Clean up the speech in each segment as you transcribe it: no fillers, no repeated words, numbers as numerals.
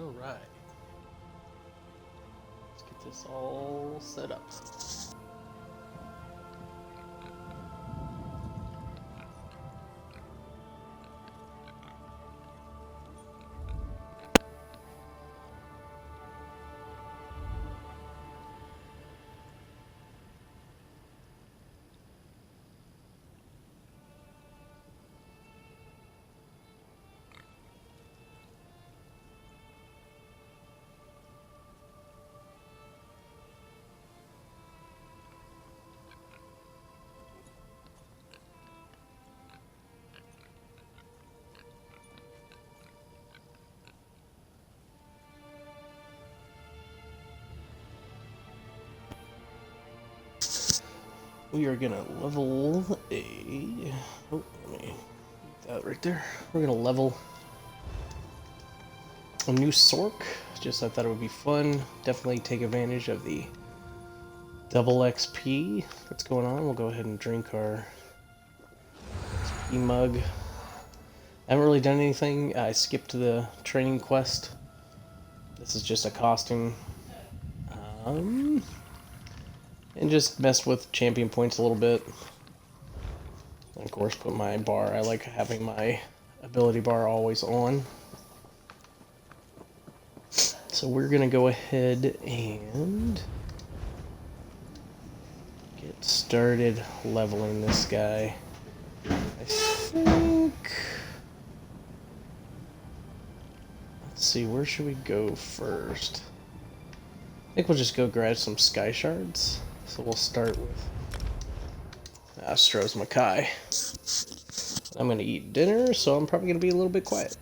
Alright. Let's get this all set up. We are gonna level a... Oh, let me put that right there. We're gonna level a new Sorc. Just I thought it would be fun. Definitely take advantage of the double XP that's going on. We'll go ahead and drink our XP mug. I haven't really done anything. I skipped the training quest. This is just a costume. And just messed with champion points a little bit. And of course, put my bar. I like having my ability bar always on. So we're gonna go ahead and get started leveling this guy. I think... Let's see, where should we go first? I think we'll just go grab some sky shards. So we'll start with Astro's Makai. I'm gonna eat dinner, so I'm probably gonna be a little bit quiet.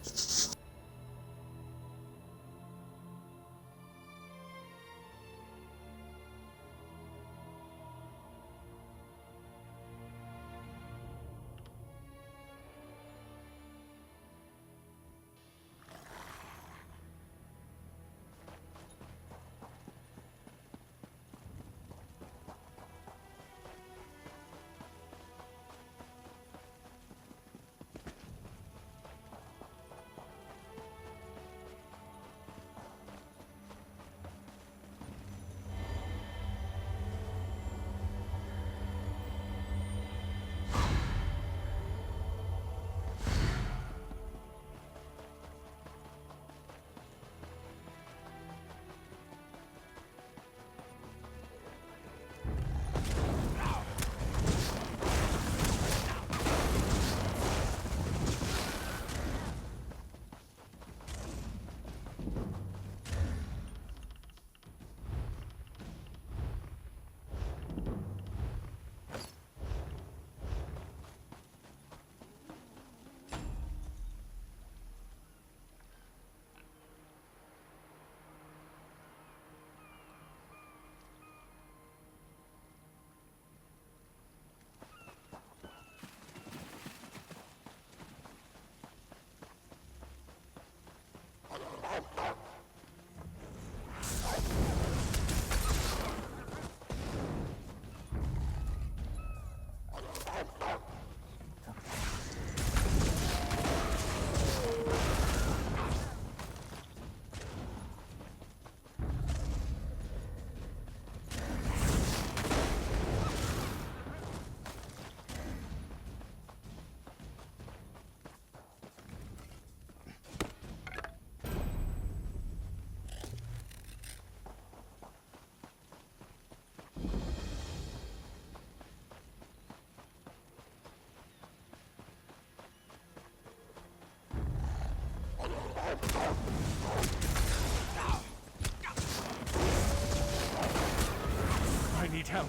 I need help.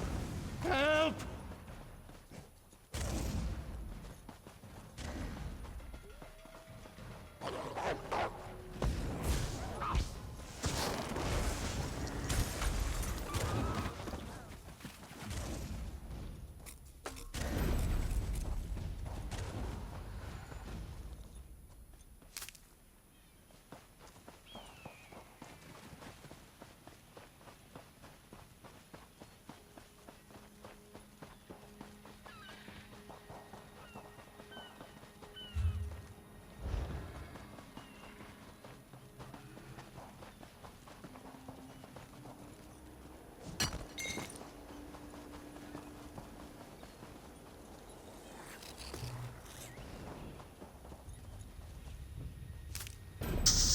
Help!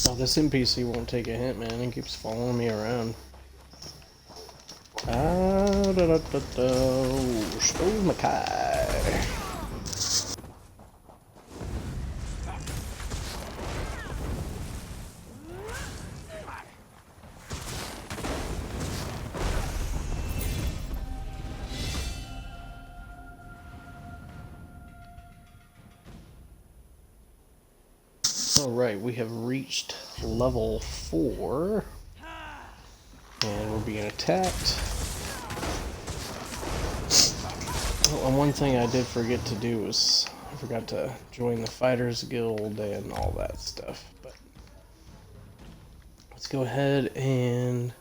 Oh, this NPC won't take a hint, man. He keeps following me around. Ah, da da da da. Stove Mackay. Alright, we have reached level 4. And we're being attacked. Oh, and one thing I did forget to do was I forgot to join the Fighters Guild and all that stuff. But let's go ahead and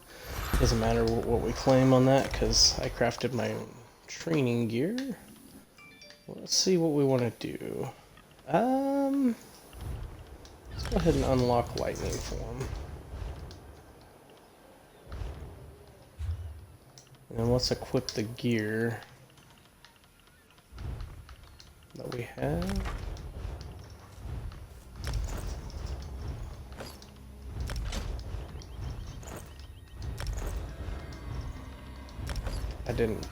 doesn't matter what we claim on that because I crafted my own training gear. Let's see what we want to do. Let's go ahead and unlock lightning form. And then let's equip the gear that we have. I didn't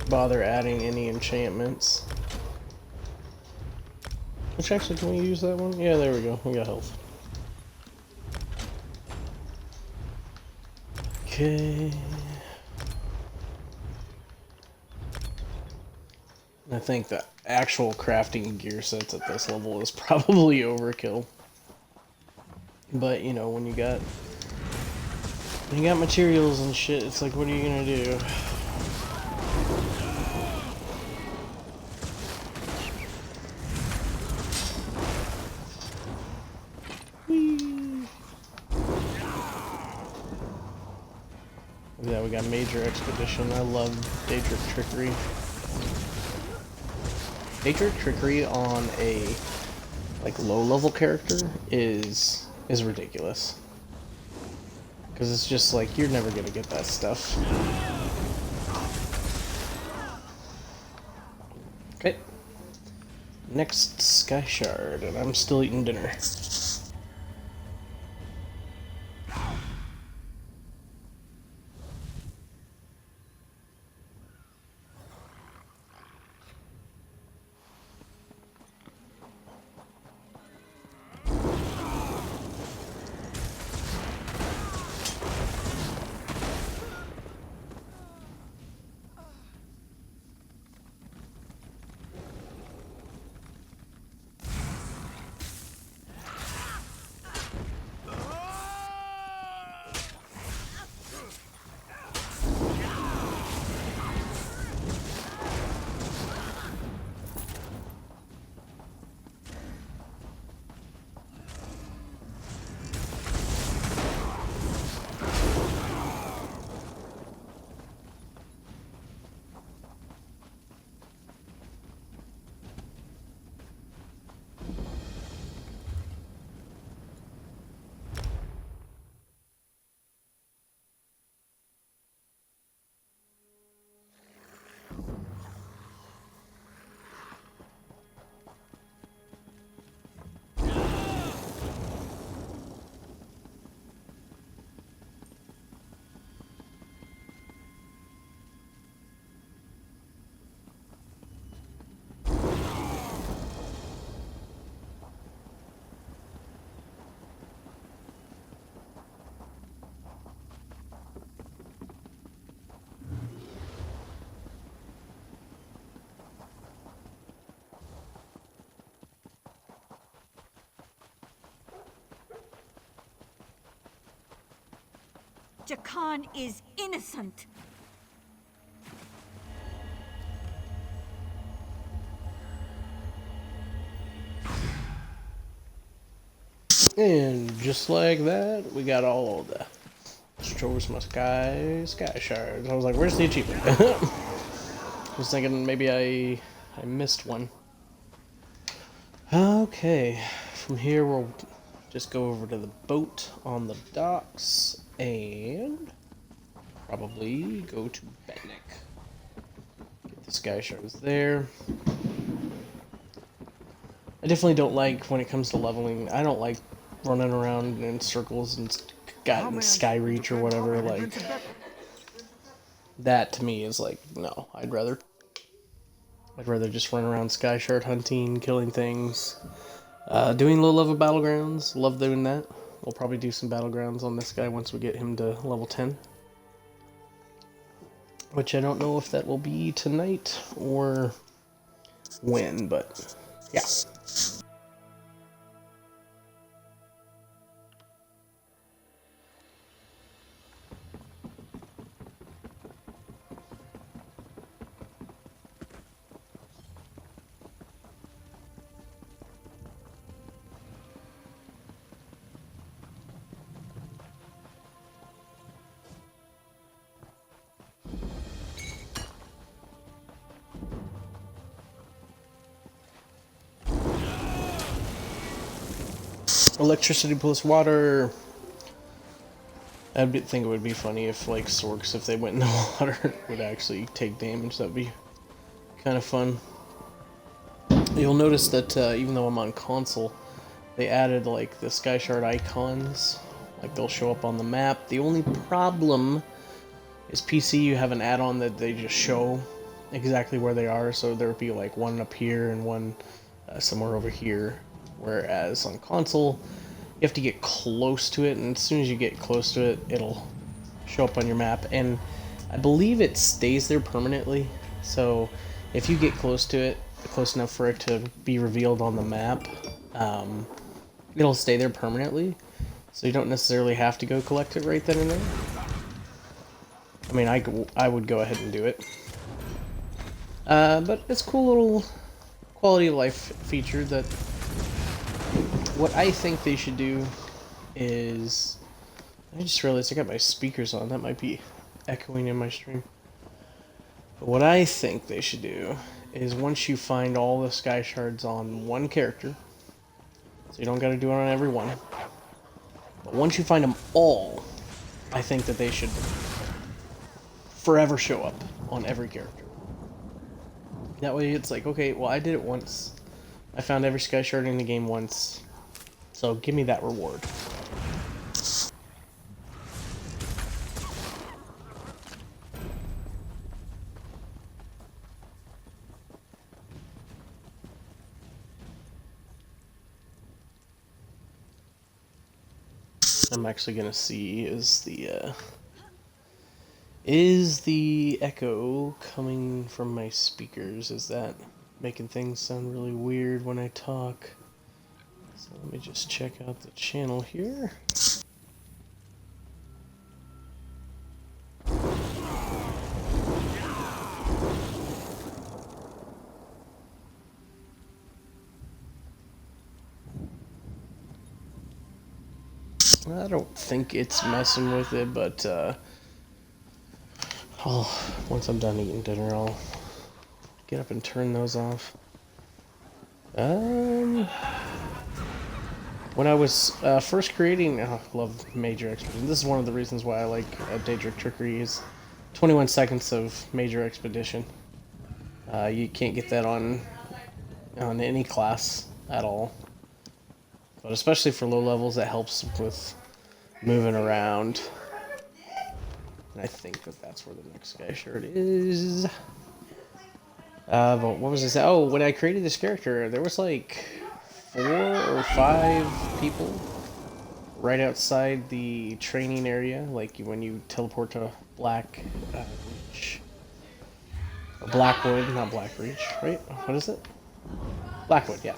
bother adding any enchantments. Which actually, can we use that one? Yeah, there we go. We got health. Okay. I think the actual crafting gear sets at this level is probably overkill. But, you know, when you got materials and shit, it's like, what are you gonna do? Yeah, we got Major Expedition. I love Daedric Trickery. Daedric Trickery on a like low-level character is ridiculous. Because it's just like, you're never gonna get that stuff. Okay. Next, Sky Shard, and I'm still eating dinner. Jakan is innocent. And just like that, we got all of the Destroys My Sky Shards. I was like, where's the achievement? I was thinking maybe I missed one. Okay, from here we'll just go over to the boat on the docks and probably go to Betnik. Get the Sky Shards there. I definitely don't like, when it comes to leveling, I don't like running around in circles and gotten sky reach or whatever, like that to me is like no. I'd rather just run around sky shard hunting, killing things, doing low level battlegrounds. Love doing that. We'll probably do some battlegrounds on this guy once we get him to level 10. Which I don't know if that will be tonight or when, but yeah. Electricity plus water. I think it would be funny if, like, Sorcs, if they went in the water, would actually take damage. That'd be kind of fun. You'll notice that even though I'm on console, they added, like, the Sky Shard icons. Like, they'll show up on the map. The only problem is PC, you have an add-on that they just show exactly where they are. So there would be, like, one up here and one somewhere over here. Whereas on console, you have to get close to it, and as soon as you get close to it, it'll show up on your map. And I believe it stays there permanently. So if you get close to it, close enough for it to be revealed on the map, it'll stay there permanently. So you don't necessarily have to go collect it right then and there. I mean, I would go ahead and do it. But it's a cool little quality of life feature that what I think they should do is... I just realized I got my speakers on. That might be echoing in my stream. But what I think they should do is once you find all the Sky Shards on one character, so you don't got to do it on every one, but once you find them all, I think that they should forever show up on every character. That way it's like, okay, well, I did it once. I found every Sky Shard in the game once. So give me that reward. I'm actually gonna see is the echo coming from my speakers? Is that making things sound really weird when I talk? So let me just check out the channel here. I don't think it's messing with it, but once I'm done eating dinner, I'll get up and turn those off. When I was first creating, I love Major Expedition. This is one of the reasons why I like Daedric Trickery is 21 seconds of Major Expedition. You can't get that on any class at all. But especially for low levels, that helps with moving around. And I think that that's where the next Sky Shard is. But what was this? Oh, when I created this character, there was like 4 or 5 people right outside the training area, like when you teleport to Black Reach. Or Blackwood, not Black Reach, right? What is it? Blackwood, yeah.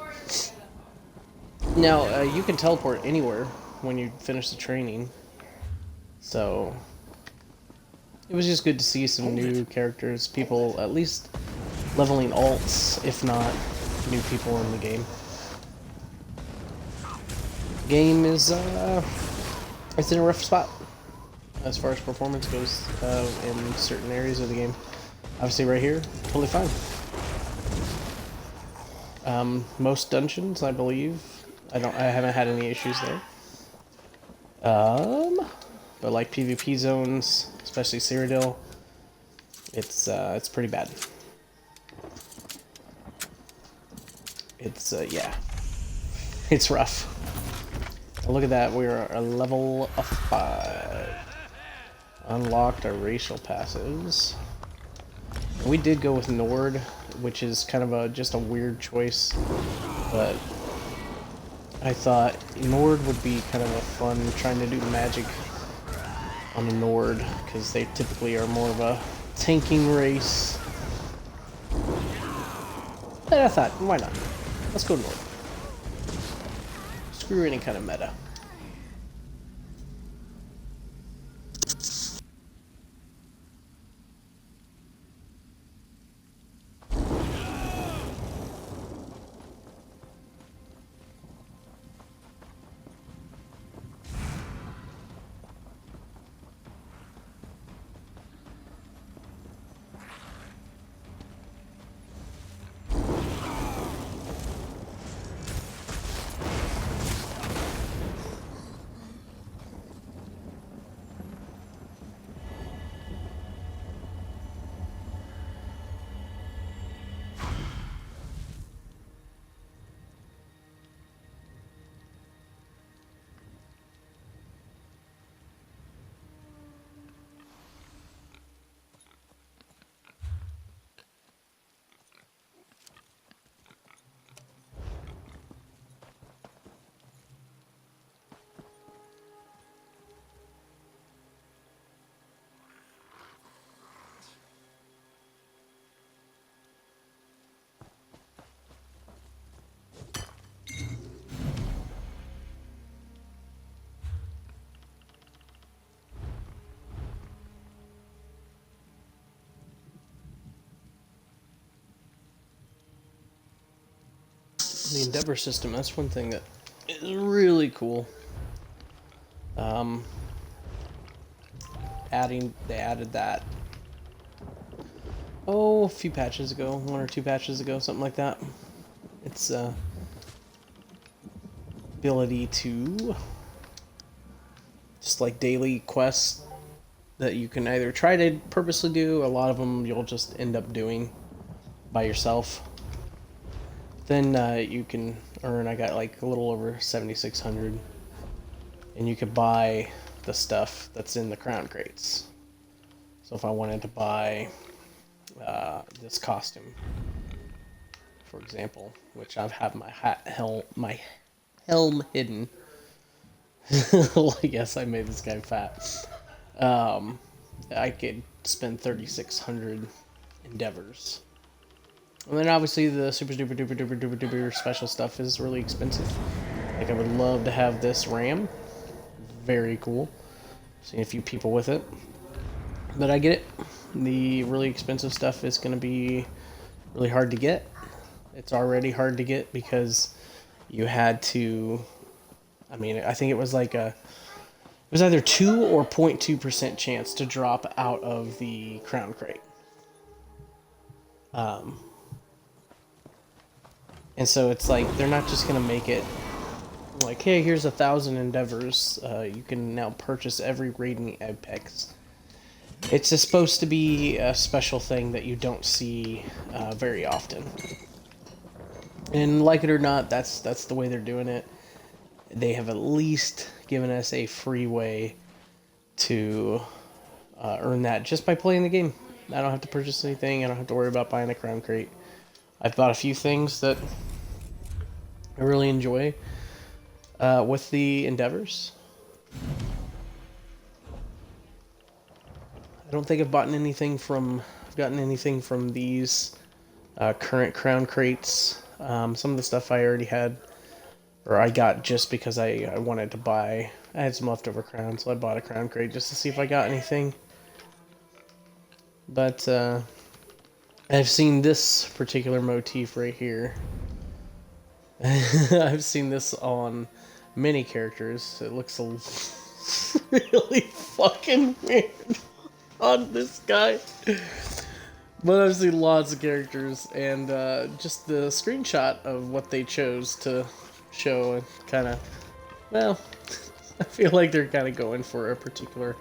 Now, you can teleport anywhere when you finish the training. So, it was just good to see some new characters, people at least leveling alts, if not new people in the game. Game is it's in a rough spot as far as performance goes in certain areas of the game. Obviously right here, totally fine. Most dungeons, I believe, I haven't had any issues there. But like PvP zones, especially Cyrodiil, it's pretty bad. It's yeah, it's rough. Look at that, we're a level of 5. Unlocked our racial passives. We did go with Nord, which is kind of just a weird choice, but I thought Nord would be kind of a fun trying to do magic on a Nord, because they typically are more of a tanking race. But I thought, why not? Let's go Nord. Screw any kind of meta. The Endeavor system, that's one thing that is really cool. They added that, a few patches ago, 1 or 2 patches ago, something like that. It's ability to just like daily quests that you can either try to purposely do, a lot of them you'll just end up doing by yourself. Then you can earn, I got like a little over 7,600, and you could buy the stuff that's in the crown crates. So if I wanted to buy this costume, for example, which I've had my helm hidden. Yes, I made this guy fat. I could spend 3,600 endeavors. And then obviously the super duper duper duper duper duper special stuff is really expensive. Like I would love to have this ram. Very cool. Seen a few people with it. But I get it. The really expensive stuff is going to be really hard to get. It's already hard to get because you had to... I mean, I think it was like it was either 2 or 0.2% chance to drop out of the crown crate. And so it's like, they're not just going to make it like, hey, here's 1,000 endeavors. You can now purchase every raiding apex. It's just supposed to be a special thing that you don't see very often. And like it or not, that's the way they're doing it. They have at least given us a free way to earn that just by playing the game. I don't have to purchase anything. I don't have to worry about buying a crown crate. I've bought a few things that I really enjoy with the endeavors. I don't think I've gotten anything from these current crown crates. Some of the stuff I already had, or I got just because I wanted to buy. I had some leftover crowns, so I bought a crown crate just to see if I got anything. But I've seen this particular motif right here. I've seen this on many characters. It looks really fucking weird on this guy. But I've seen lots of characters, and just the screenshot of what they chose to show, and kind of, well, I feel like they're kind of going for a particular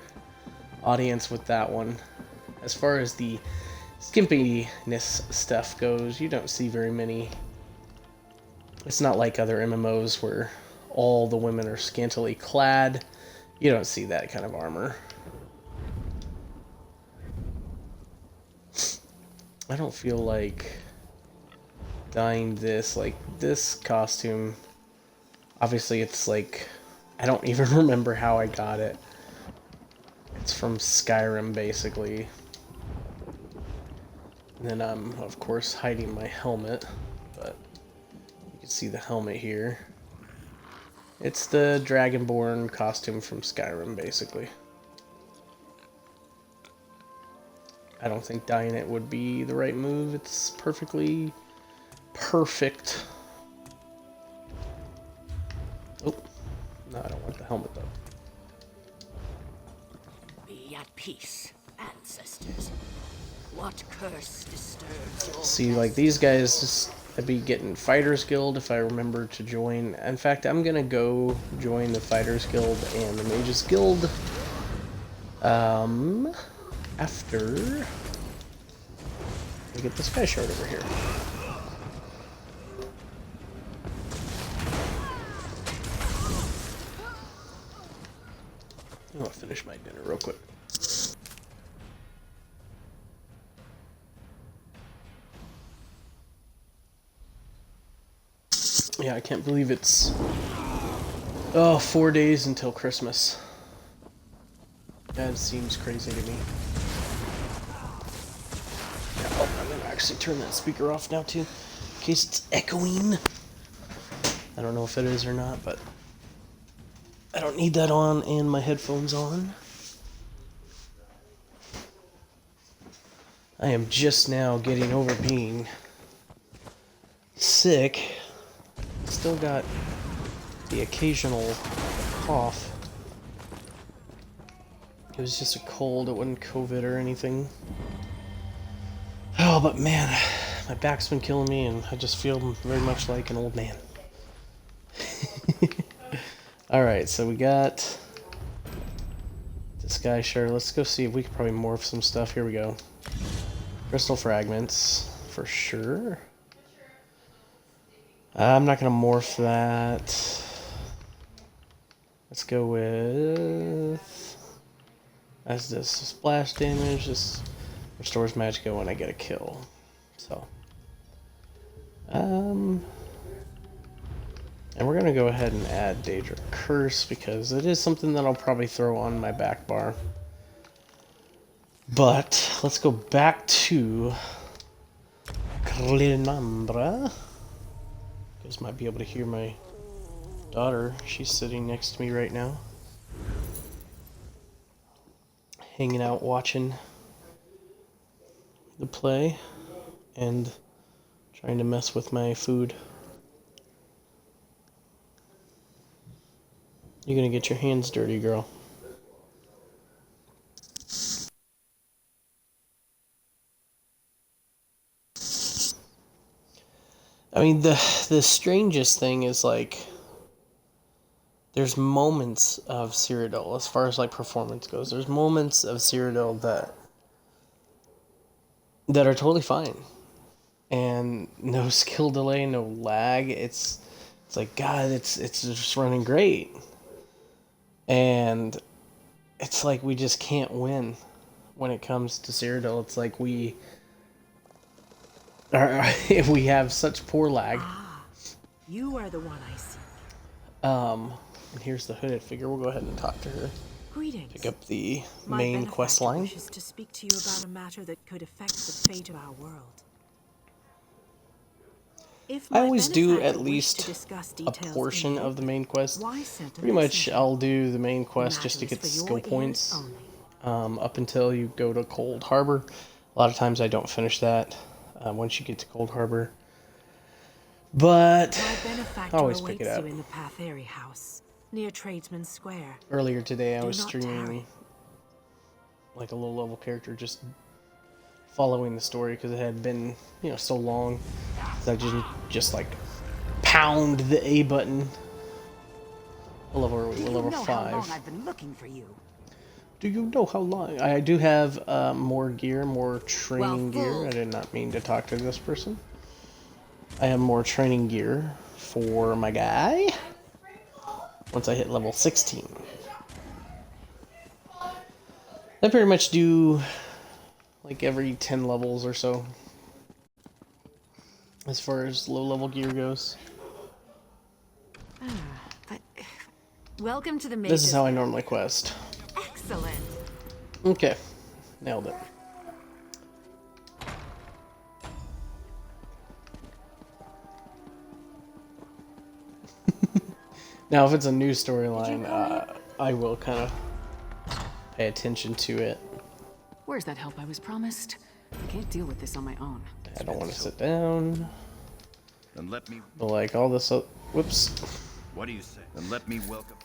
audience with that one. As far as the skimpiness stuff goes, you don't see very many. It's not like other MMOs where all the women are scantily clad. You don't see that kind of armor. I don't feel like dyeing this. Like, this costume, obviously it's like, I don't even remember how I got it. It's from Skyrim, basically. And then I'm, of course, hiding my helmet, but you can see the helmet here. It's the Dragonborn costume from Skyrim, basically. I don't think dyeing it would be the right move. It's perfectly perfect. Oh, no, I don't want the helmet, though. Be at peace, ancestors. What curse disturbs your See, like, these guys, just, I'd be getting Fighters Guild if I remember to join. In fact, I'm gonna go join the Fighters Guild and the Mages Guild. After we get this guy shard over here. I'm gonna finish my dinner real quick. Yeah, I can't believe it's 4 days until Christmas. That seems crazy to me. Oh, I'm gonna actually turn that speaker off now too, in case it's echoing. I don't know if it is or not, but I don't need that on and my headphones on. I am just now getting over being sick. Still got the occasional cough. It was just a cold, it wasn't COVID or anything. Oh, but man, my back's been killing me and I just feel very much like an old man. Alright, so we got this guy, sure. Let's go see if we can probably morph some stuff. Here we go. Crystal fragments, for sure. I'm not going to morph that. Let's go with... As this splash damage, this restores magicka when I get a kill. So, and we're gonna go ahead and add Daedra Curse because it is something that I'll probably throw on my back bar. But let's go back to Clinambra. You guys might be able to hear my daughter. She's sitting next to me right now, hanging out watching the play and trying to mess with my food. You're gonna get your hands dirty, girl. I mean, the strangest thing is, like, there's moments of Cyrodiil, as far as, like, performance goes. There's moments of Cyrodiil that are totally fine. And no skill delay, no lag. It's like, God, it's just running great. And it's like we just can't win when it comes to Cyrodiil. It's like we have such poor lag. Ah, you are the one I see. And here's the hooded figure. We'll go ahead and talk to her. Greetings. Pick up the My main quest line. wishes to speak to you about a matter that could affect the fate of our world. If I my always do benefactor at wished to least discuss a details portion in of the main quest. why send a Pretty much, messenger? I'll do the main quest The just to matter get is the for skill your ears points. only. Up until you go to Cold Harbor. A lot of times I don't finish that once you get to Cold Harbor. But My benefactor I always pick it awaits up. you in the Patheri house near Tradesman Square. Earlier today I Do was not streaming tarry. like a low level character, just following the story because it had been, so long. So I just like pound the A button. What level are we? We're level 5. How long I've been looking for you? Do you know how long? I do have more gear, more training gear. fooled. I did not mean to talk to this person. I have more training gear for my guy. once I hit level 16. I pretty much do like every 10 levels or so, as far as low level gear goes. Welcome to the maze. This is how I normally quest. Excellent. Okay, nailed it. Now, if it's a new storyline, I will kind of pay attention to it. Where's that help I was promised? I can't deal with this on my own. I don't want to sit down. Then let me. But like all this, whoops! What do you say? Then let me welcome.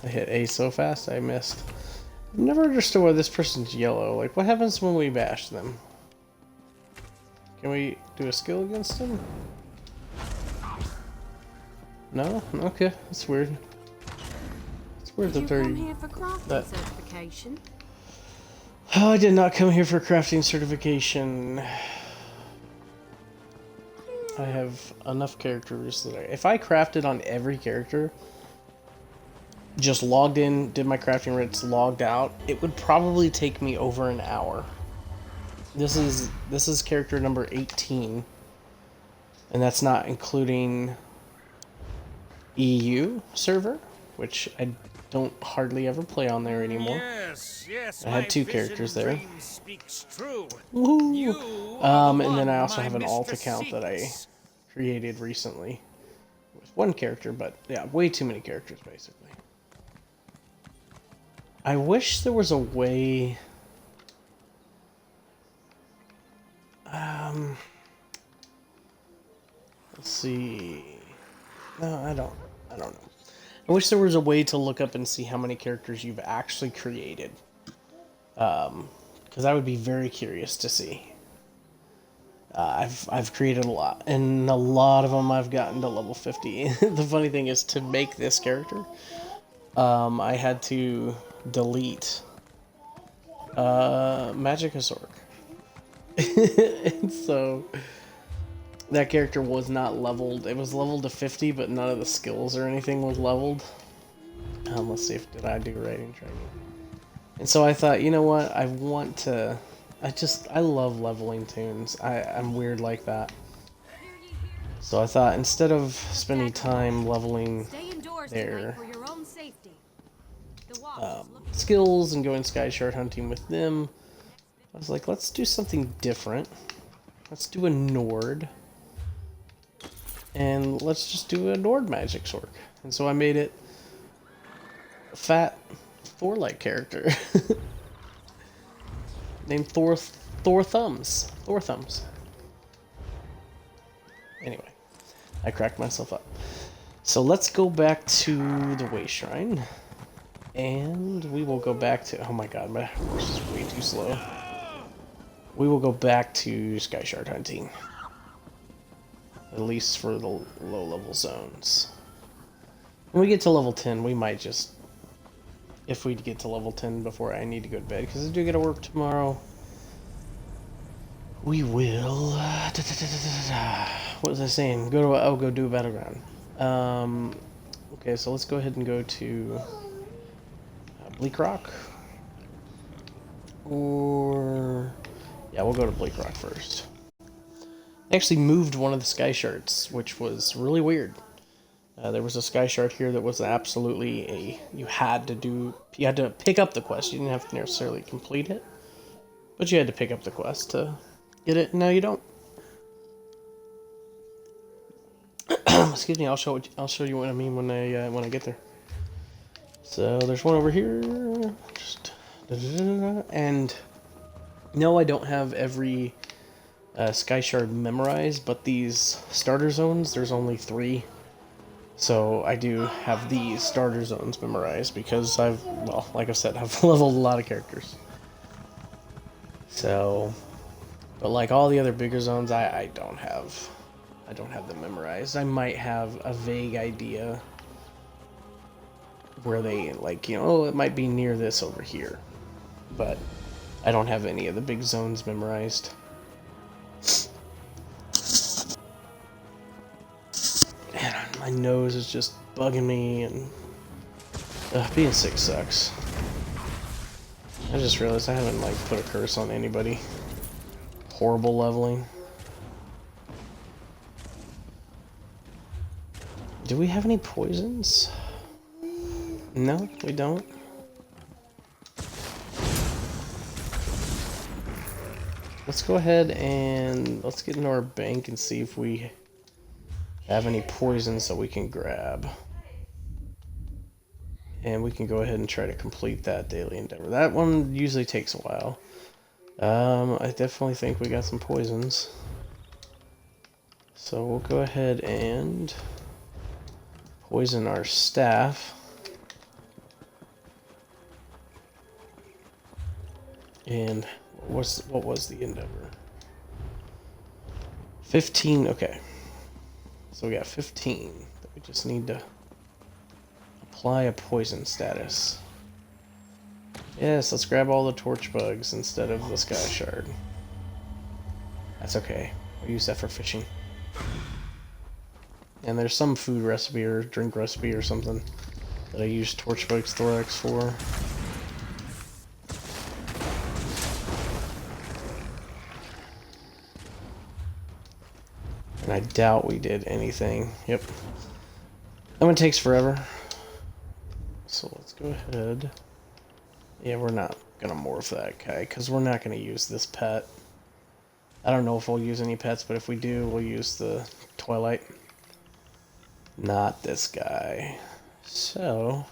I hit A so fast I missed. I've never understood why this person's yellow. Like, what happens when we bash them? Can we do a skill against them? No? Okay, that's weird. It's weird that they're... Here for crafting certification? Oh, I did not come here for crafting certification. I have enough characters that if I crafted on every character, just logged in, did my crafting writs, logged out, it would probably take me over an hour. This is character number 18, and that's not including EU server, which I don't hardly ever play on there anymore. Yes, I had 2 characters there. True. Woohoo! And then I also have an alt account that I created recently with 1 character, but yeah, way too many characters basically. I wish there was a way. Let's see. No, I don't know. I wish there was a way to look up and see how many characters you've actually created. Because I would be very curious to see. I've created a lot, and a lot of them I've gotten to level 50. The funny thing is, to make this character, I had to delete Magic Sorc. And so that character was not leveled. It was leveled to 50, but none of the skills or anything was leveled. Let's see if did I do writing training. And so I thought, you know what? I want to. I love leveling tunes. I'm weird like that. So I thought instead of spending time leveling their skills and going sky shard hunting with them, I was like, let's do something different. Let's do a Nord. And let's just do a Nord Magic Sorc. And so I made it a fat Thor-like character. Named Thor Thumbs. Thor Thumbs. Anyway, I cracked myself up. So let's go back to the Way Shrine. And we will go back to... Oh my god, my horse is way too slow. We will go back to sky shard hunting. At least for the low-level zones. When we get to level 10, we might just... If we get to level 10 before I need to go to bed, because I do get to work tomorrow, we will... What was I saying? Go do a battleground. Okay, so let's go ahead and go to Bleak Rock. Or... Yeah, we'll go to Bleak Rock first. I actually moved one of the sky shards, which was really weird. There was a sky shard here that was absolutely you had to pick up the quest. You didn't have to necessarily complete it, but you had to pick up the quest to get it. Now you don't. Excuse me. I'll show you what I mean when I get there. So there's one over here. Just and no, I don't have every sky shard memorized, but these starter zones, there's only 3. So I do have these starter zones memorized because well, like I said, I've leveled a lot of characters. So, but like all the other bigger zones, I don't have them memorized. I might have a vague idea where they, like, you know, oh, it might be near this over here, but I don't have any of the big zones memorized. And my nose is just bugging me, and being sick sucks. I just realized I haven't like put a curse on anybody. Horrible leveling. Do we have any poisons? No, we don't. Let's go ahead and let's get into our bank and see if we have any poisons that we can grab. And we can go ahead and try to complete that daily endeavor. That one usually takes a while. I definitely think we got some poisons. So we'll go ahead and poison our staff. And what was the endeavor? 15, okay. So we got 15 that we just need to apply a poison status. Yes, let's grab all the torch bugs instead of the sky shard. That's okay. We'll use that for fishing. And there's some food recipe or drink recipe or something that I use torch bugs thorax for. And I doubt we did anything. Yep. That one takes forever. So let's go ahead. Yeah, we're not gonna morph that guy because we're not gonna use this pet. I don't know if we'll use any pets, but if we do, we'll use the Twilight. Not this guy. So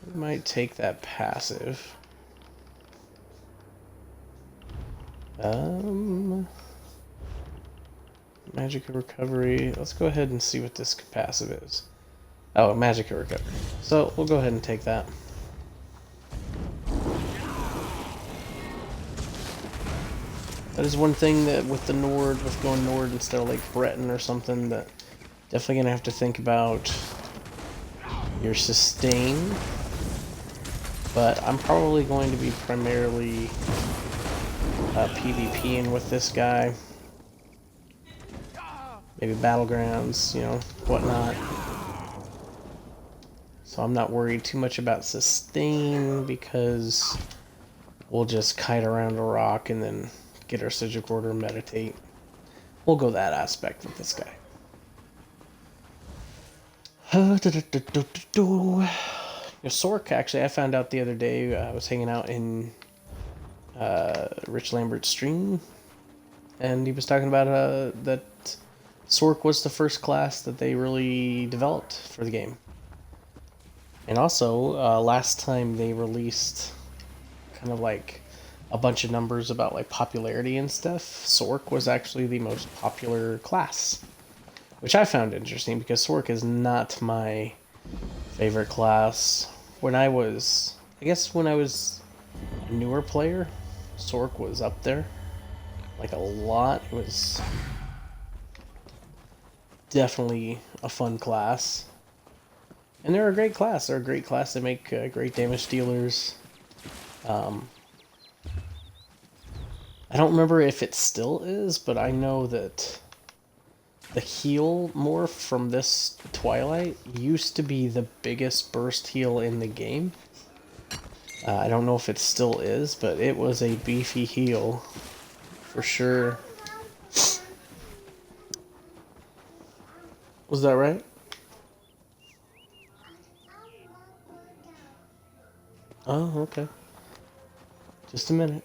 we might take that passive. Magic recovery. Let's go ahead and see what this passive is. Oh, magic recovery. So we'll go ahead and take that. That is one thing that with the Nord, with going Nord instead of like Breton or something, that definitely gonna have to think about your sustain. But I'm probably going to be primarily PvPing with this guy. Maybe battlegrounds, you know, whatnot. So I'm not worried too much about sustain because we'll just kite around a rock and then get our Sigil Order and meditate. We'll go that aspect with this guy. Sorc, actually, I found out the other day, I was hanging out in Rich Lambert's stream, and he was talking about that Sorc was the first class that they really developed for the game. And also, last time they released kind of like a bunch of numbers about like popularity and stuff, Sorc was actually the most popular class. Which I found interesting because Sorc is not my favorite class. I guess when I was a newer player, Sorc was up there. Like a lot. It was definitely a fun class. And they're a great class. They're a great class. They make great damage dealers. I don't remember if it still is, but I know that the heal morph from this Twilight used to be the biggest burst heal in the game. I don't know if it still is, but it was a beefy heal for sure. Was that right? Oh, okay. Just a minute.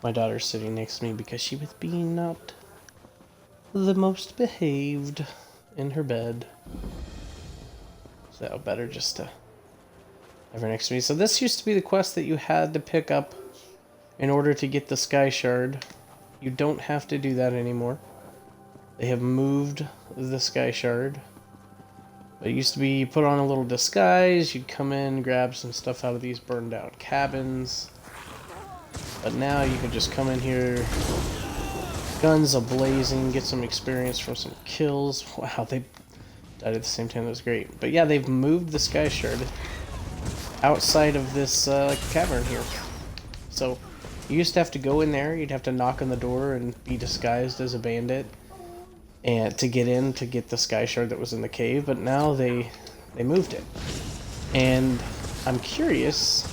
My daughter's sitting next to me because she was being not the most behaved in her bed. So better just to have her next to me. So this used to be the quest that you had to pick up in order to get the Sky Shard. You don't have to do that anymore. They have moved the Sky Shard. But it used to be you put on a little disguise, you'd come in, grab some stuff out of these burned out cabins. But now you can just come in here, guns a-blazing, get some experience from some kills. Wow, they died at the same time, that was great. But yeah, they've moved the Sky Shard outside of this cavern here. So You used to have to go in there, you'd have to knock on the door and be disguised as a bandit and to get in to get the sky shard that was in the cave, but now they moved it. And I'm curious,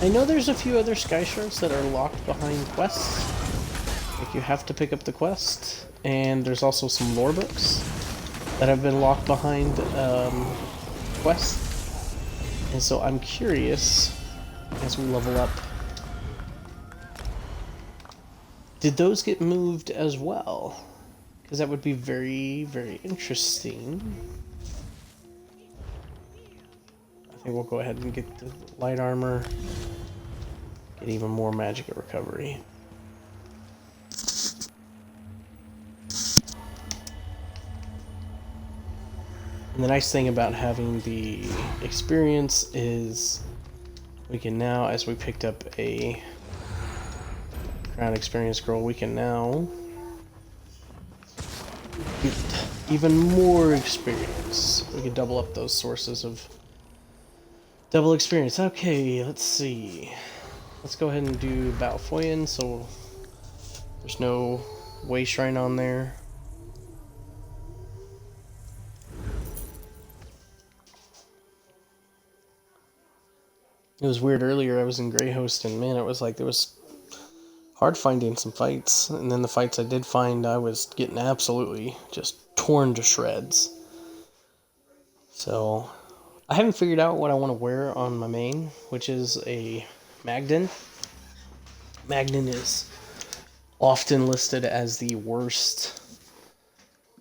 I know there's a few other sky shards that are locked behind quests. Like you have to pick up the quest, and there's also some lore books that have been locked behind quests. And so I'm curious, as we level up, did those get moved as well? Because that would be very, very interesting. I think we'll go ahead and get the light armor, get even more magic at recovery. And the nice thing about having the experience is we can now, as we picked up a crown experience scroll, we can now get even more experience. We can double up those sources of double experience. Okay, let's see. Let's go ahead and do Balfoyan, so there's no way shrine on there. It was weird earlier, I was in Greyhost, and man, it was like there was hard finding some fights, and then the fights I did find, I was getting absolutely just torn to shreds. So, I haven't figured out what I want to wear on my main, which is a Magden. Magden is often listed as the worst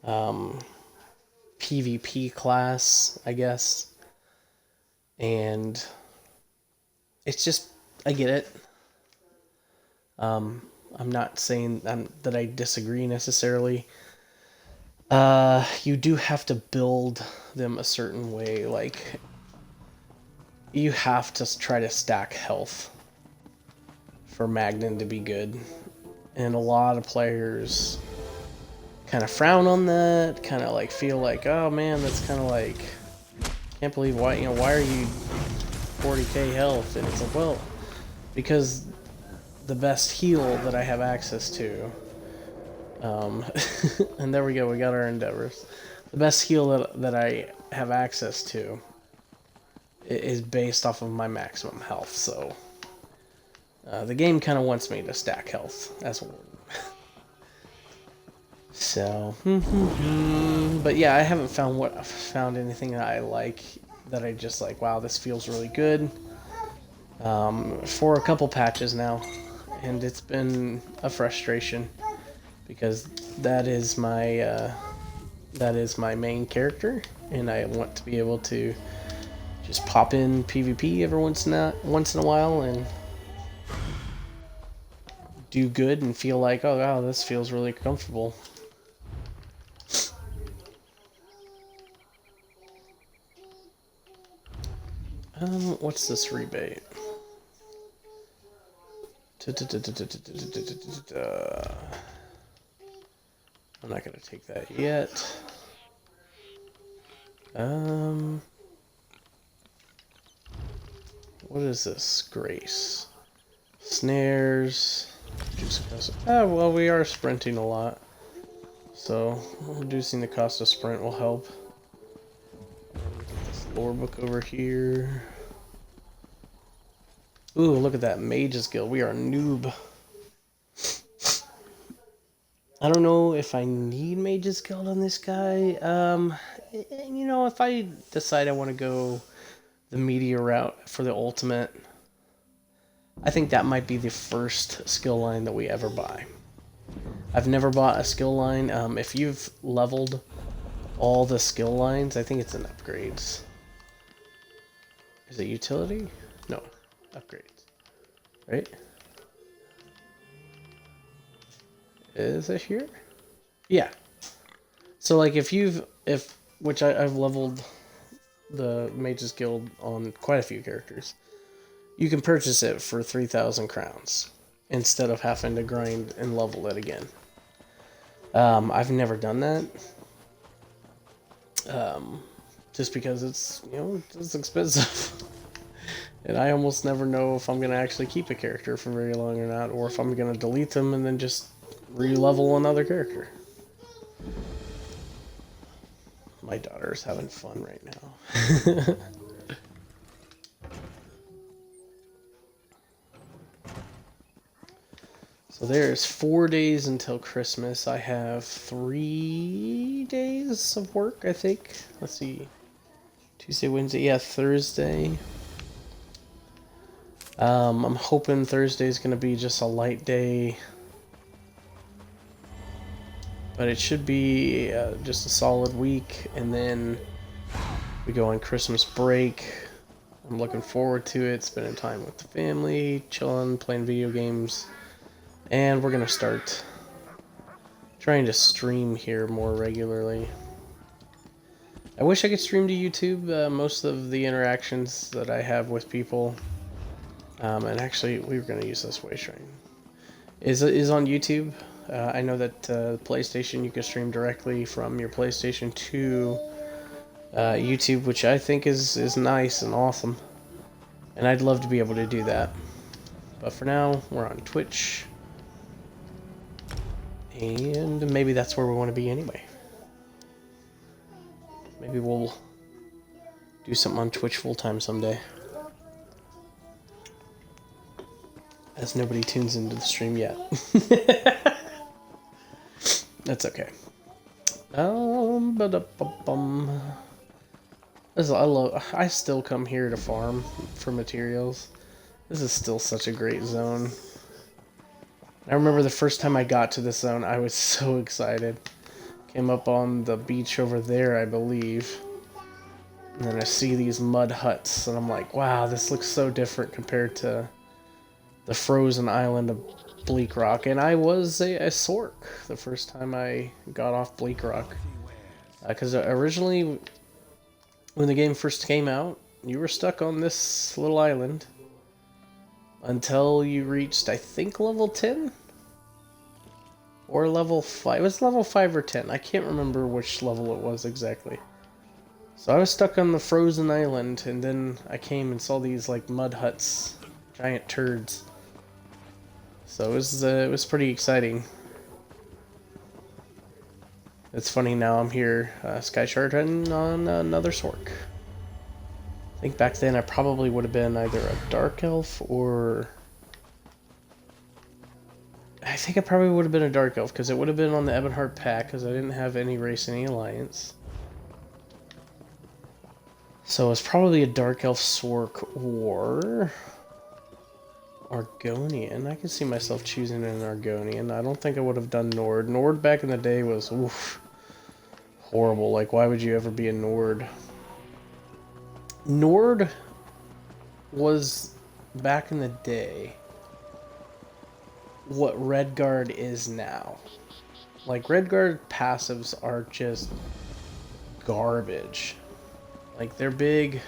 PvP class, I guess. And it's just, I get it. I'm not saying that I disagree necessarily. You do have to build them a certain way. Like, you have to try to stack health for Magnan to be good. And a lot of players kind of frown on that, kind of like feel like, oh man, that's kind of like, can't believe why are you 40k health? And it's like, well, because the best heal that I have access to, and there we go, we got our endeavors. The best heal that I have access to is based off of my maximum health, so the game kind of wants me to stack health as well. So, but yeah, I haven't found anything that I like, that I just like, wow, this feels really good, for a couple patches now, and it's been a frustration, because that is my main character, and I want to be able to just pop in PvP every once in a while and do good and feel like, oh wow, this feels really comfortable. What's this rebate? I'm not gonna take that yet. What is this? Grace. Snares. Oh, well, we are sprinting a lot, so reducing the cost of sprint will help. This lore book over here. Ooh, look at that Mage's Guild. We are a noob. I don't know if I need Mage's Guild on this guy. You know, if I decide I want to go the media route for the ultimate, I think that might be the first skill line that we ever buy. I've never bought a skill line. If you've leveled all the skill lines, I think it's in upgrades. Is it utility? No, upgrades. Right? Is it here? Yeah. So like which I've leveled the Mage's Guild on quite a few characters, you can purchase it for 3,000 crowns instead of having to grind and level it again. I've never done that. Just because it's, it's expensive. And I almost never know if I'm going to actually keep a character for very long or not, or if I'm going to delete them and then just re-level another character. My daughter's having fun right now. So there's 4 days until Christmas. I have 3 days of work, I think. Let's see. Tuesday, Wednesday, yeah, Thursday. I'm hoping Thursday's going to be just a light day. But it should be just a solid week, and then we go on Christmas break. I'm looking forward to it, spending time with the family, chilling, playing video games. And we're going to start trying to stream here more regularly. I wish I could stream to YouTube. Most of the interactions that I have with people, and actually we were going to use this way shrine, is on YouTube. I know that PlayStation, you can stream directly from your PlayStation to YouTube, which I think is nice and awesome. And I'd love to be able to do that. But for now, we're on Twitch. And maybe that's where we want to be anyway. Maybe we'll do something on Twitch full-time someday. As nobody tunes into the stream yet. That's okay. I still come here to farm for materials. This is still such a great zone. I remember the first time I got to this zone, I was so excited. Came up on the beach over there, I believe. And then I see these mud huts, and I'm like, wow, this looks so different compared to the frozen island of Bleak Rock. And I was a Sorc the first time I got off Bleak Rock. Because originally, when the game first came out, you were stuck on this little island until you reached, I think, level 10? Or level 5. It was level 5 or 10. I can't remember which level it was exactly. So I was stuck on the frozen island, and then I came and saw these like mud huts, giant turds. So it was pretty exciting. It's funny, now I'm here, Sky Shard hunting on another Sorc. I think back then I probably would have been either a Dark Elf or... I think I probably would have been a Dark Elf, because it would have been on the Ebonheart pack, because I didn't have any race in any alliance. So it's probably a Dark Elf Sorc or Argonian. I can see myself choosing an Argonian. I don't think I would have done Nord. Nord back in the day was horrible. Like, why would you ever be a Nord? Nord was, back in the day, what Redguard is now. Like, Redguard passives are just garbage. Like, they're big.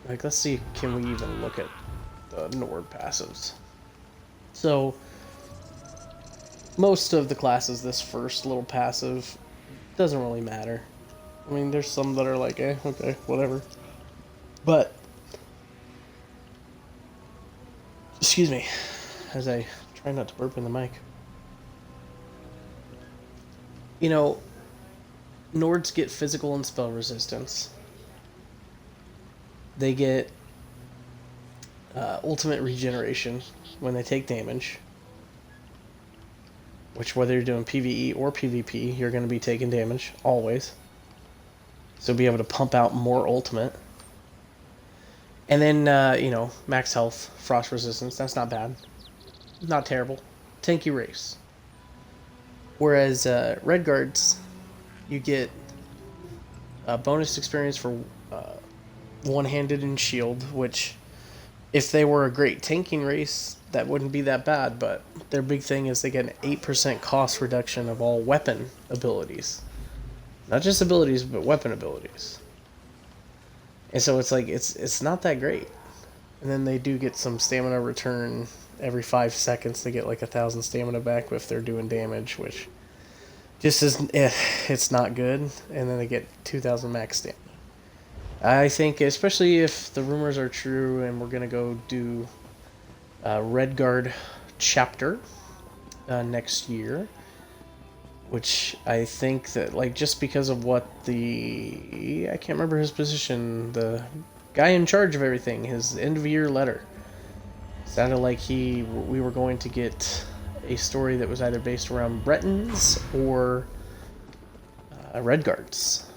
Like, let's see, can we even look at the Nord passives? So, most of the classes, this first little passive doesn't really matter. I mean, there's some that are like, okay, whatever. But, excuse me, as I try not to burp in the mic. You know, Nords get physical and spell resistance. They get ultimate regeneration when they take damage. Which, whether you're doing PvE or PvP, you're going to be taking damage, always. So be able to pump out more ultimate. And then, you know, max health, frost resistance, that's not bad. Not terrible. Tanky race. Whereas Redguards, you get bonus experience for one-handed and shield, which, if they were a great tanking race, that wouldn't be that bad, but their big thing is they get an 8% cost reduction of all weapon abilities. Not just abilities, but weapon abilities. And so it's like, it's not that great. And then they do get some stamina return every 5 seconds. They get like 1,000 stamina back if they're doing damage, which just is, it's not good. And then they get 2,000 max stamina. I think, especially if the rumors are true, and we're gonna go do Redguard chapter next year, which I think that, like, just because of what I can't remember his position, the guy in charge of everything, his end of year letter sounded like we were going to get a story that was either based around Bretons or Redguards.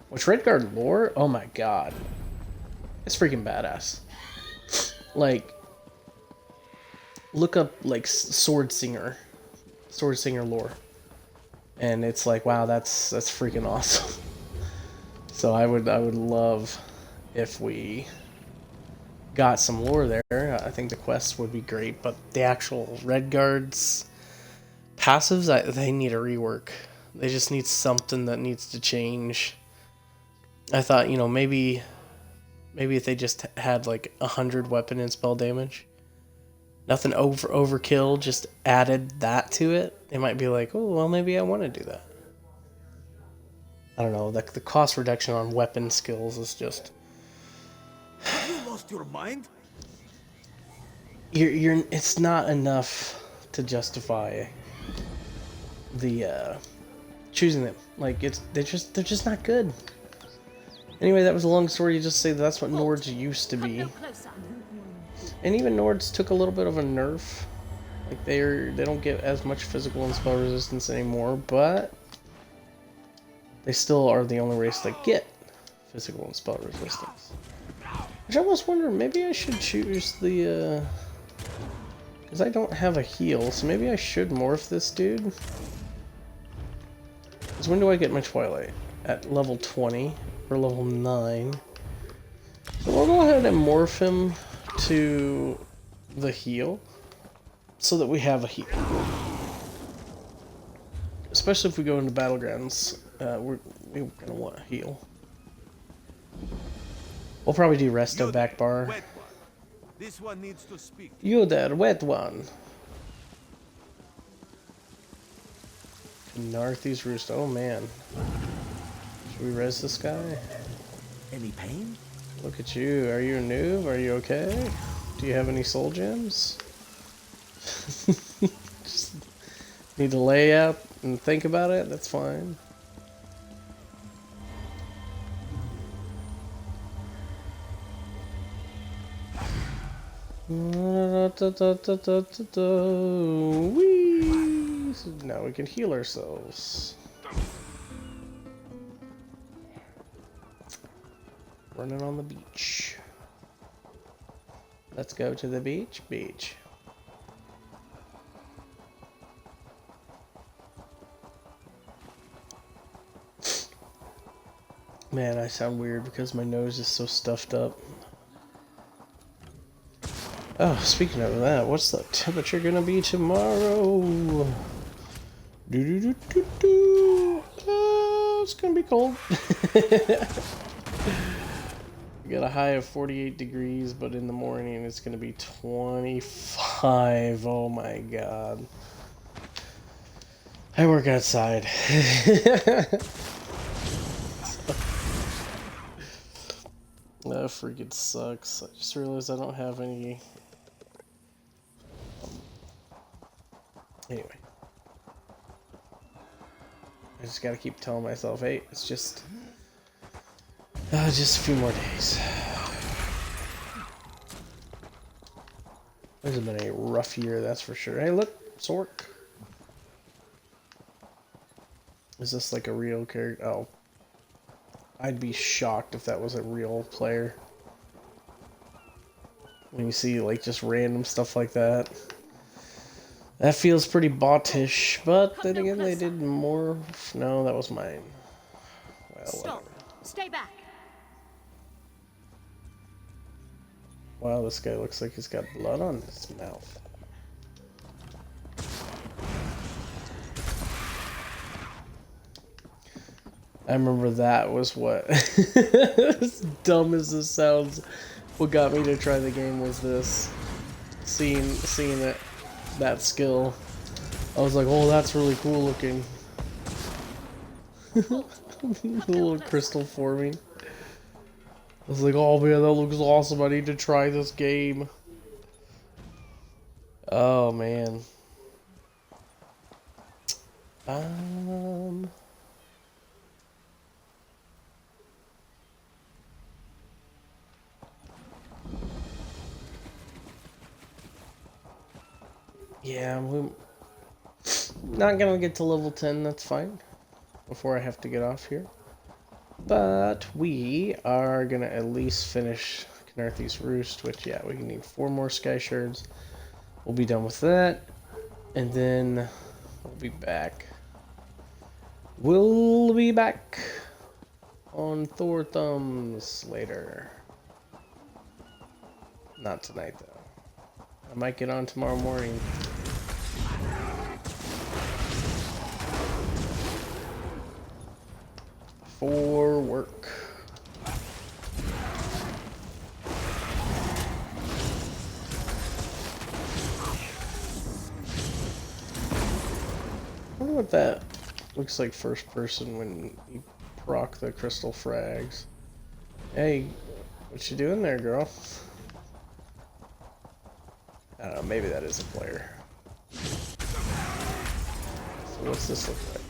Which Redguard lore, oh my god, it's freaking badass. Like, look up like Sword Singer lore, and it's like, wow, that's freaking awesome. So I would love if we got some lore there. I think the quests would be great, but the actual Redguards passives, they need a rework. They just need something that needs to change. I thought, you know, maybe if they just had like 100 weapon and spell damage, nothing overkill, just added that to it, it might be like, oh, well, maybe I want to do that. I don't know, the cost reduction on weapon skills is just... Have you lost your mind? It's not enough to justify the choosing them. Like, they're just not good. Anyway, that was a long story. You just say that's what Nords used to be. And even Nords took a little bit of a nerf. Like, they don't get as much physical and spell resistance anymore, but they still are the only race that get physical and spell resistance. Which I almost wonder, maybe I should choose the because I don't have a heal, so maybe I should morph this dude. Because when do I get my Twilight? At level 20 or level 9. So we'll go ahead and morph him to the heal so that we have a heal. Especially if we go into Battlegrounds, we're gonna want a heal. We'll probably do Resto back bar. This one needs to speak. You there, wet one. Narthy's Roost. Oh man. Should we res this guy? Any pain? Look at you. Are you a noob? Are you okay? Do you have any soul gems? Just need to lay out and think about it? That's fine. Whee! So now we can heal ourselves. Running on the beach. Let's go to the beach. Beach. Man, I sound weird because my nose is so stuffed up. Oh, speaking of that, what's the temperature gonna be tomorrow? It's gonna be cold. We got a high of 48 degrees, but in the morning it's gonna be 25. Oh my god. I work outside. That freaking sucks. I just realized I don't have any... Anyway. I just gotta keep telling myself, hey, it's just a few more days. This has been a rough year, that's for sure. Hey, look, Sorc. Is this like a real character? Oh. I'd be shocked if that was a real player. When you see like just random stuff like that. That feels pretty bottish, but then again they did more. No, that was mine. Well, Stop. Stay back. Wow, this guy looks like he's got blood on his mouth. I remember that was what, as dumb as this sounds, what got me to try the game was this. Seeing that skill. I was like, oh, that's really cool looking. The little crystal forming. I was like, oh man, that looks awesome. I need to try this game. Oh man. Yeah, we're not gonna get to level 10, that's fine. Before I have to get off here. But we are gonna at least finish Knarthy's Roost, which, yeah, we need 4 more Sky Shards. We'll be done with that. And then we'll be back. We'll be back on Thor Thumbs later. Not tonight, though. I might get on tomorrow morning. For work. I wonder what that looks like first person when you proc the crystal frags. Hey, what you doing there, girl? I don't know, maybe that is a player. So what's this look like?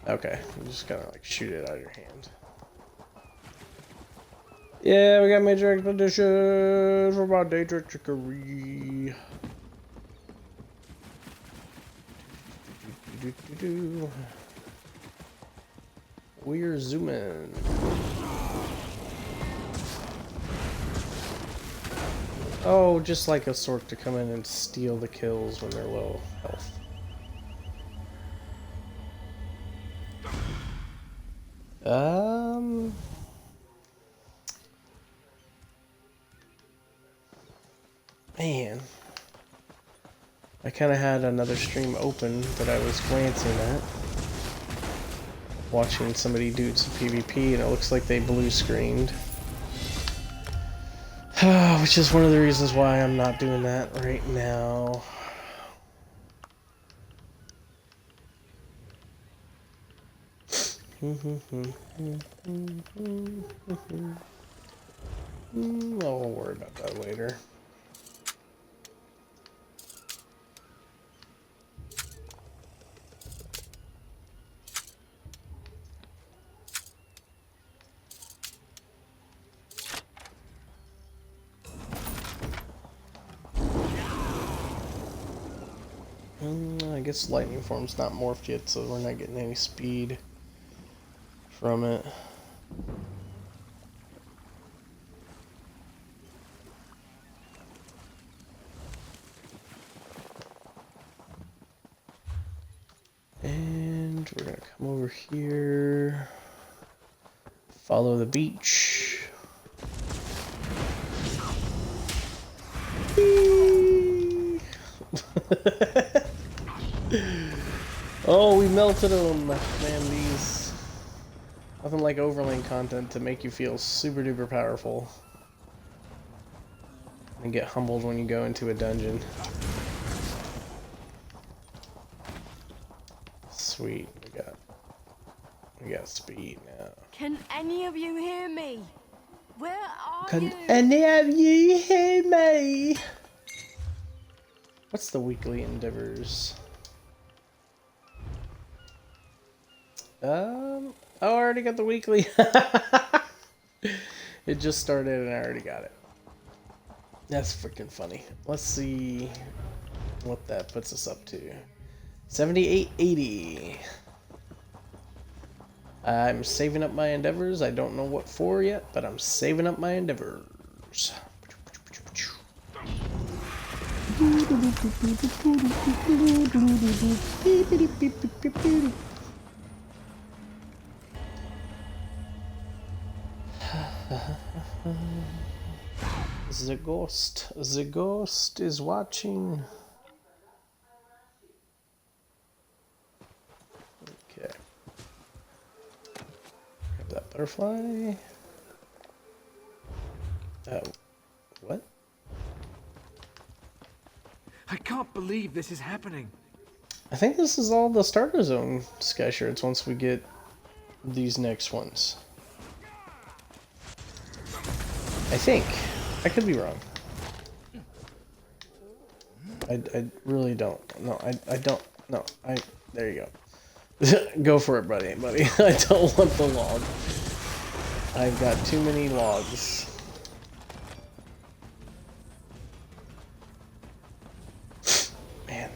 Okay, you just gotta like shoot it out of your hand. Yeah, we got major expedition for my Daedric trickery. We're zooming. Oh, just like a Sorc to come in and steal the kills when they're low health. Man. I kind of had another stream open that I was glancing at. Watching somebody do some PvP, and it looks like they blue screened. Which is one of the reasons why I'm not doing that right now. I'll worry about that later. I guess lightning form's not morphed yet, so we're not getting any speed from it. And we're gonna come over here, follow the beach. Oh, we melted them! Man, these... Nothing like overlay content to make you feel super duper powerful. And get humbled when you go into a dungeon. Sweet, we got speed now. Can any of you hear me? Where are you? Can any of you hear me? What's the weekly endeavors? Oh, I already got the weekly. It just started and I already got it. That's freaking funny. Let's see what that puts us up to. 7880. I'm saving up my endeavors. I don't know what for yet, but I'm saving up my endeavors. The ghost is watching. Okay. Grab that butterfly. What? I can't believe this is happening. I think this is all the starter zone sky shards once we get these next ones. I think. I could be wrong. I really don't. No, I don't. No, there you go. Go for it, buddy. I don't want the log. I've got too many logs. Man.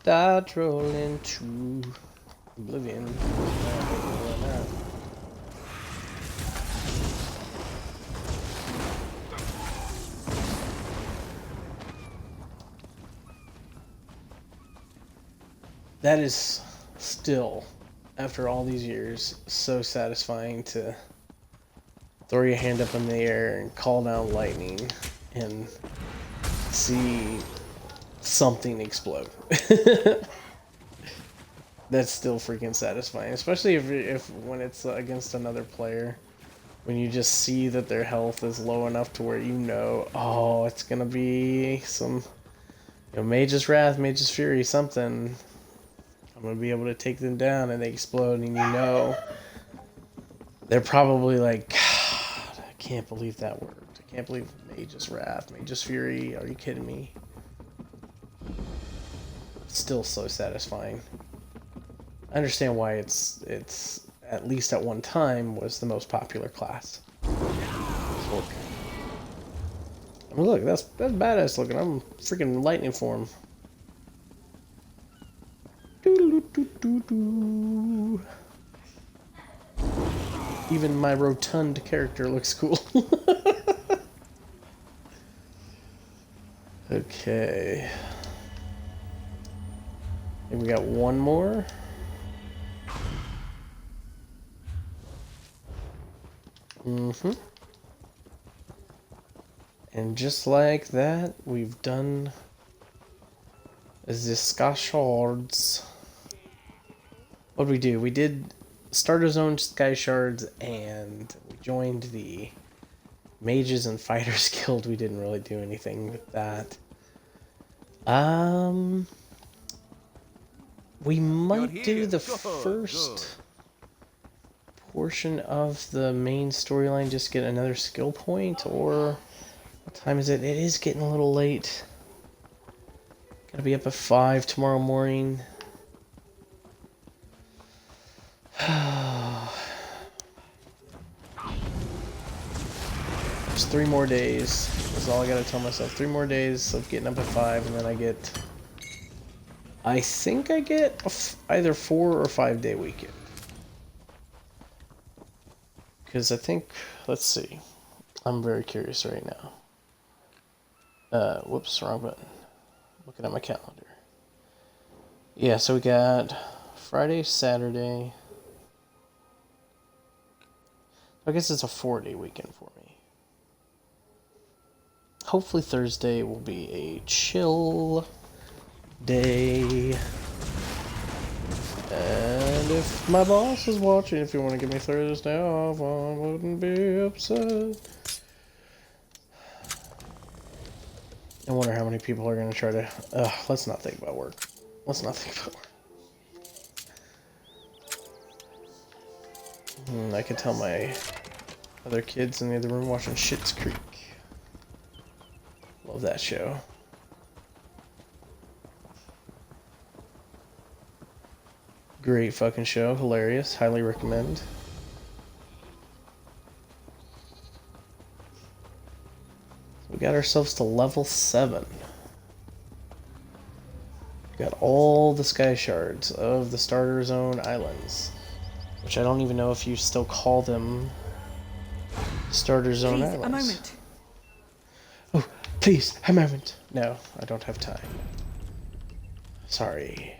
Dodge roll into oblivion. That is still, after all these years, so satisfying to throw your hand up in the air and call down lightning and see something explode. That's still freaking satisfying, especially if when it's against another player, when you just see that their health is low enough to where you know, oh, it's gonna be some, Mage's Wrath, Mage's Fury, something. I'm gonna be able to take them down, and they explode, and they're probably like, God, I can't believe that worked. I can't believe Mage's Wrath, Mage's Fury. Are you kidding me? Still so satisfying. I understand why it's at least at one time was the most popular class. Sorc. I mean, look, that's badass looking. I'm freaking lightning form. Even my rotund character looks cool. Okay. And we got one more. And just like that, we've done the Sky Shards. What did we do? We did Starter Zone Sky Shards, and we joined the Mages and Fighters Guild. We didn't really do anything with that. We might do the first portion of the main storyline, just get another skill point, or what time is it? It is getting a little late. Gotta be up at 5 tomorrow morning. Just 3 more days. That's all I gotta tell myself. 3 more days of getting up at 5, and then I think I get either 4 or 5 day weekend. Because I think, let's see. I'm very curious right now. Whoops, wrong button. Looking at my calendar. Yeah, so we got Friday, Saturday. I guess it's a 4-day weekend for me. Hopefully Thursday will be a chill day. And if my boss is watching, if you want to give me Thursday off, I wouldn't be upset. I wonder how many people are going to try to... let's not think about work. Let's not think about work. I can tell my other kids in the other room watching Schitt's Creek. Love that show. Great fucking show. Hilarious. Highly recommend. We got ourselves to level 7. We got all the sky shards of the Starter Zone Islands. Which I don't even know if you still call them Starter Zone Please, Islands. a moment. Oh, please, a moment. No, I don't have time. Sorry.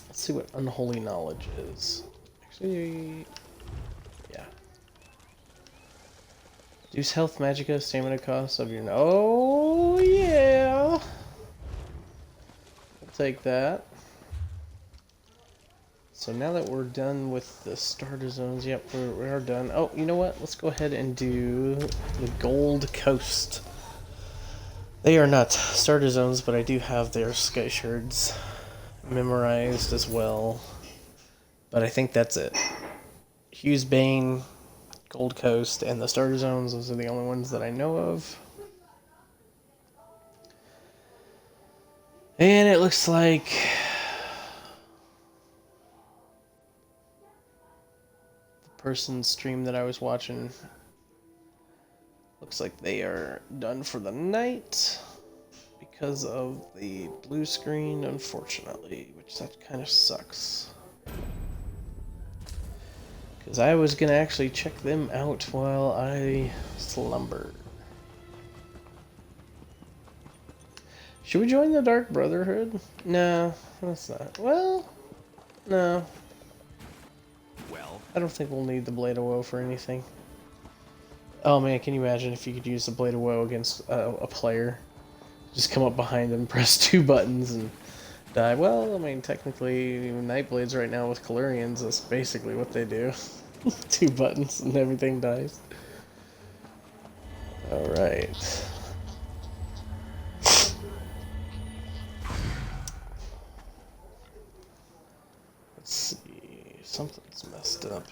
Let's see what unholy knowledge is. Actually, yeah. Reduce health, magicka, stamina costs of your... Oh, yeah! I'll take that. So now that we're done with the starter zones, yep, we are done. Oh, you know what? Let's go ahead and do the Gold Coast. They are not starter zones, but I do have their sky shards memorized as well. But I think that's it. Hughes Bane, Gold Coast, and the starter zones, those are the only ones that I know of. And it looks like the person's stream that I was watching, looks like they are done for the night because of the blue screen, unfortunately, which that kind of sucks. Because I was going to actually check them out while I slumbered. Should we join the Dark Brotherhood? No, that's not. Well, no. Well, I don't think we'll need the Blade of Woe for anything. Oh man, can you imagine if you could use the Blade of Woe against a player? Just come up behind them, press 2 buttons, and die. Well, I mean, technically, Nightblades right now with Calurians, that's basically what they do. 2 buttons and everything dies. Alright. Let's see. Something's messed up.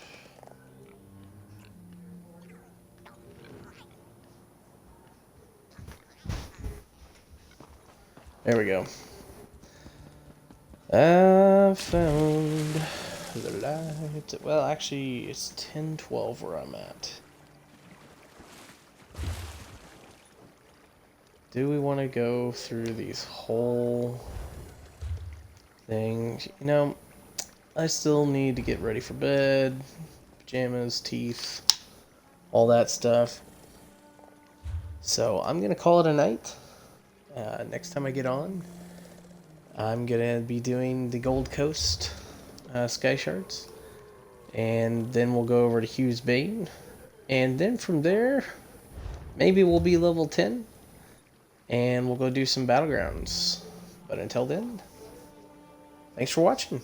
There we go. I found the light. Well, actually, it's 10:12 where I'm at. Do we want to go through these whole things? You know, I still need to get ready for bed, pajamas, teeth, all that stuff. So I'm gonna call it a night. Next time I get on, I'm gonna be doing the Gold Coast Sky Shards, and then we'll go over to Hughes Bane, and then from there, maybe we'll be level 10, and we'll go do some battlegrounds. But until then, thanks for watching.